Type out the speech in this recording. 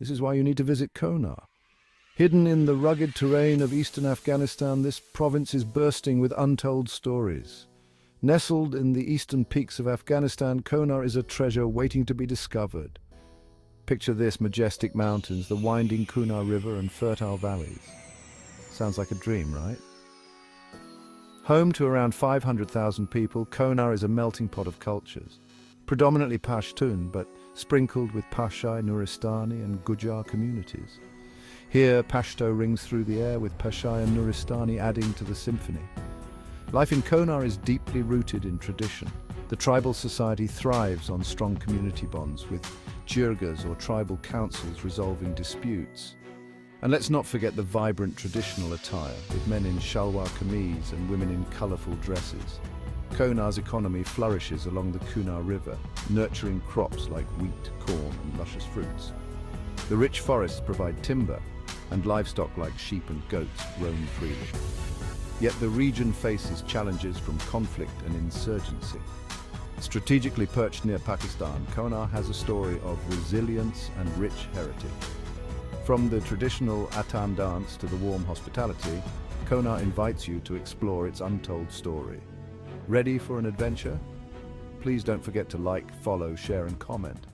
This is why you need to visit Konar. Hidden in the rugged terrain of eastern Afghanistan, this province is bursting with untold stories. Nestled in the eastern peaks of Afghanistan, Konar is a treasure waiting to be discovered. Picture this: majestic mountains, the winding Konar River and fertile valleys. Sounds like a dream, right? Home to around 500,000 people, Konar is a melting pot of cultures. Predominantly Pashtun, but sprinkled with Pashai, Nuristani and Gujar communities. Here, Pashto rings through the air, with Pashai and Nuristani adding to the symphony. Life in Konar is deeply rooted in tradition. The tribal society thrives on strong community bonds, with jirgas or tribal councils resolving disputes. And let's not forget the vibrant traditional attire, with men in shalwar kameez and women in colourful dresses. Konar's economy flourishes along the Konar River, nurturing crops like wheat, corn and luscious fruits. The rich forests provide timber, and livestock like sheep and goats roam freely. Yet the region faces challenges from conflict and insurgency. Strategically perched near Pakistan, Konar has a story of resilience and rich heritage. From the traditional Atan dance to the warm hospitality, Konar invites you to explore its untold story. Ready for an adventure? Please don't forget to like, follow, share and comment.